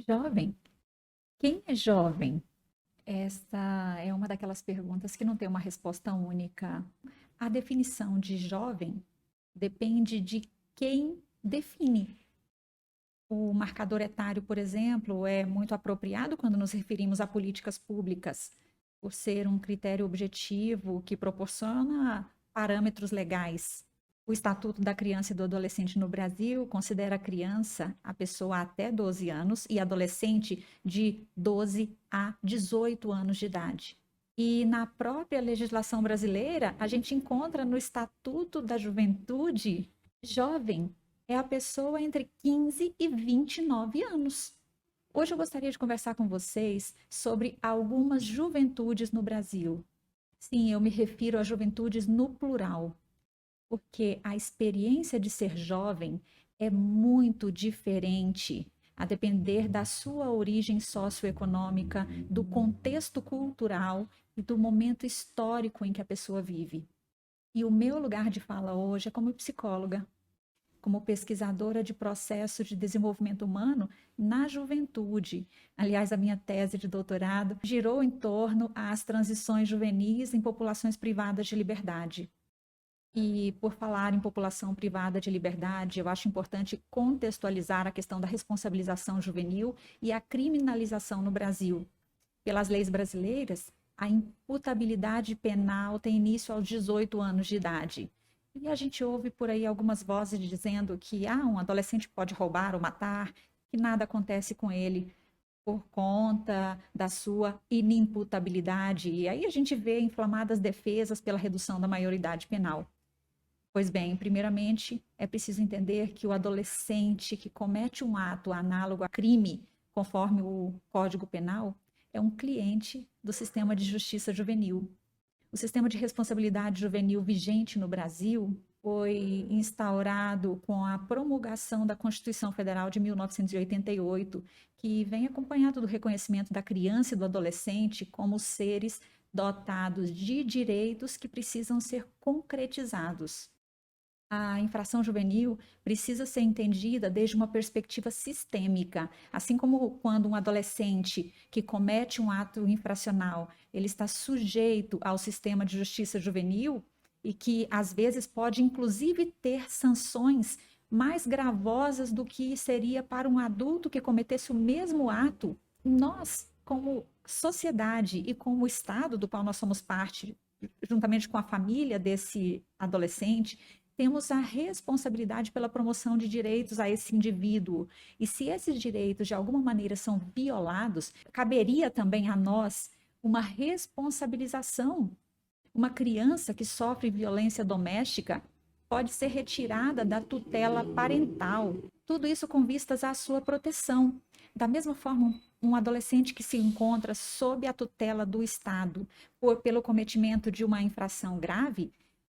Jovem? Quem é jovem? Essa é uma daquelas perguntas que não tem uma resposta única. A definição de jovem depende de quem define. O marcador etário, por exemplo, é muito apropriado quando nos referimos a políticas públicas, por ser um critério objetivo que proporciona parâmetros legais. O Estatuto da Criança e do Adolescente no Brasil considera a criança a pessoa até 12 anos e adolescente de 12 a 18 anos de idade. E na própria legislação brasileira, a gente encontra no Estatuto da Juventude jovem é a pessoa entre 15 e 29 anos. Hoje eu gostaria de conversar com vocês sobre algumas juventudes no Brasil. Sim, eu me refiro a juventudes no plural, porque a experiência de ser jovem é muito diferente a depender da sua origem socioeconômica, do contexto cultural e do momento histórico em que a pessoa vive. E o meu lugar de fala hoje é como psicóloga, como pesquisadora de processo de desenvolvimento humano na juventude. Aliás, a minha tese de doutorado girou em torno às transições juvenis em populações privadas de liberdade. E por falar em população privada de liberdade, eu acho importante contextualizar a questão da responsabilização juvenil e a criminalização no Brasil. Pelas leis brasileiras, a imputabilidade penal tem início aos 18 anos de idade. E a gente ouve por aí algumas vozes dizendo que um adolescente pode roubar ou matar, que nada acontece com ele por conta da sua inimputabilidade. E aí a gente vê inflamadas defesas pela redução da maioridade penal. Pois bem, primeiramente, é preciso entender que o adolescente que comete um ato análogo a crime, conforme o Código Penal, é um cliente do sistema de justiça juvenil. O sistema de responsabilidade juvenil vigente no Brasil foi instaurado com a promulgação da Constituição Federal de 1988, que vem acompanhado do reconhecimento da criança e do adolescente como seres dotados de direitos que precisam ser concretizados. A infração juvenil precisa ser entendida desde uma perspectiva sistêmica, assim como quando um adolescente que comete um ato infracional, ele está sujeito ao sistema de justiça juvenil e que às vezes pode inclusive ter sanções mais gravosas do que seria para um adulto que cometesse o mesmo ato. Nós, como sociedade e como Estado do qual nós somos parte, juntamente com a família desse adolescente, temos a responsabilidade pela promoção de direitos a esse indivíduo. E se esses direitos, de alguma maneira, são violados, caberia também a nós uma responsabilização. Uma criança que sofre violência doméstica pode ser retirada da tutela parental. Tudo isso com vistas à sua proteção. Da mesma forma, um adolescente que se encontra sob a tutela do Estado pelo cometimento de uma infração grave,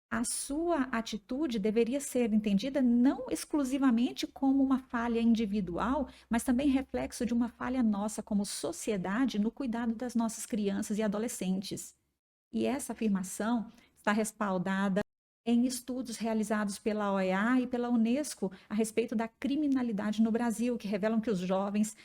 a sua atitude deveria ser entendida não exclusivamente como uma falha individual, mas também reflexo de uma falha nossa como sociedade no cuidado das nossas crianças e adolescentes. E essa afirmação está respaldada em estudos realizados pela OEA e pela Unesco a respeito da criminalidade no Brasil, que revelam que os jovens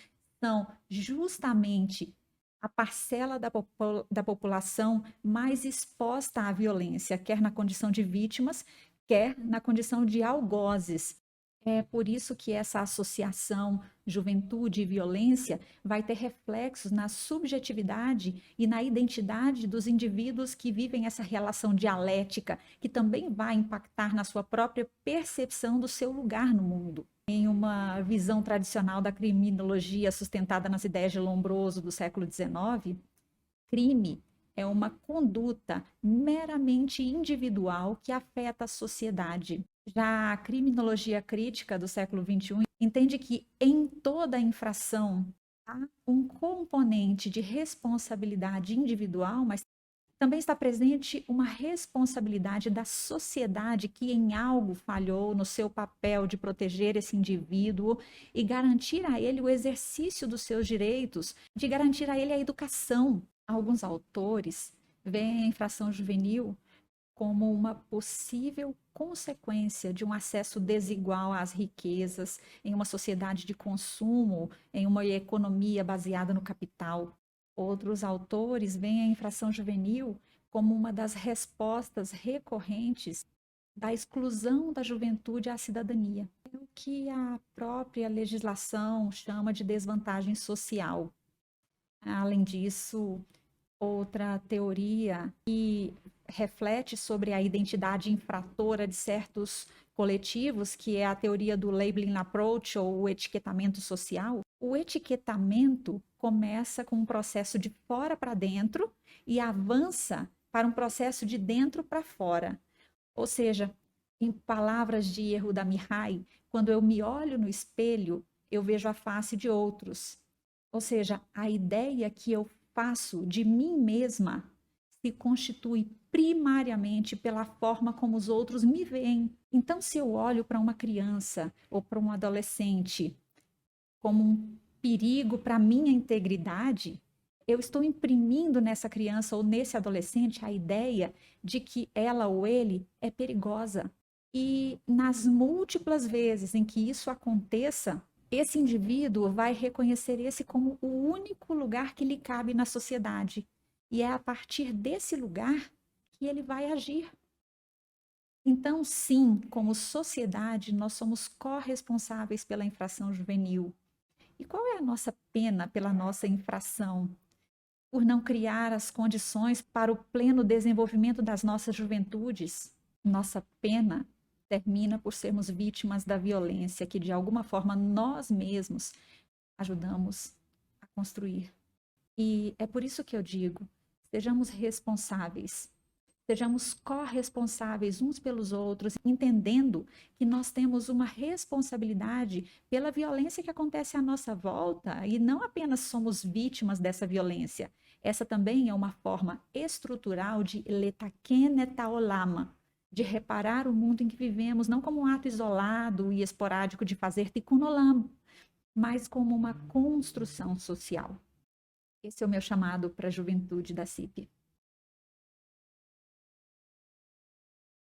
são justamente a parcela da população mais exposta à violência, quer na condição de vítimas, quer na condição de algozes. É por isso que essa associação juventude e violência vai ter reflexos na subjetividade e na identidade dos indivíduos que vivem essa relação dialética, que também vai impactar na sua própria percepção do seu lugar no mundo. Em uma visão tradicional da criminologia sustentada nas ideias de Lombroso do século XIX, crime é uma conduta meramente individual que afeta a sociedade. Já a criminologia crítica do século XXI entende que em toda infração há um componente de responsabilidade individual, mas também está presente uma responsabilidade da sociedade que em algo falhou no seu papel de proteger esse indivíduo e garantir a ele o exercício dos seus direitos, de garantir a ele a educação. Alguns autores veem a infração juvenil como uma possível consequência de um acesso desigual às riquezas em uma sociedade de consumo, em uma economia baseada no capital. Outros autores veem a infração juvenil como uma das respostas recorrentes da exclusão da juventude à cidadania, o que a própria legislação chama de desvantagem social. Além disso, outra teoria que reflete sobre a identidade infratora de certos coletivos, que é a teoria do labeling approach ou o etiquetamento social. O etiquetamento começa com um processo de fora para dentro e avança para um processo de dentro para fora. Ou seja, em palavras de Yehuda Mihai, quando eu me olho no espelho, eu vejo a face de outros. Ou seja, a ideia que eu faço de mim mesma se constitui primariamente pela forma como os outros me veem. Então, se eu olho para uma criança ou para um adolescente como um perigo para a minha integridade, eu estou imprimindo nessa criança ou nesse adolescente a ideia de que ela ou ele é perigosa. E nas múltiplas vezes em que isso aconteça, esse indivíduo vai reconhecer esse como o único lugar que lhe cabe na sociedade. E é a partir desse lugar que ele vai agir. Então, sim, como sociedade, nós somos corresponsáveis pela infração juvenil. E qual é a nossa pena pela nossa infração? Por não criar as condições para o pleno desenvolvimento das nossas juventudes. Nossa pena termina por sermos vítimas da violência que, de alguma forma, nós mesmos ajudamos a construir. E é por isso que eu digo, sejamos responsáveis, sejamos corresponsáveis uns pelos outros, entendendo que nós temos uma responsabilidade pela violência que acontece à nossa volta e não apenas somos vítimas dessa violência. Essa também é uma forma estrutural de letaken et haolam, de reparar o mundo em que vivemos, não como um ato isolado e esporádico de fazer tikkun olam, mas como uma construção social. Esse é o meu chamado para a juventude da CIP.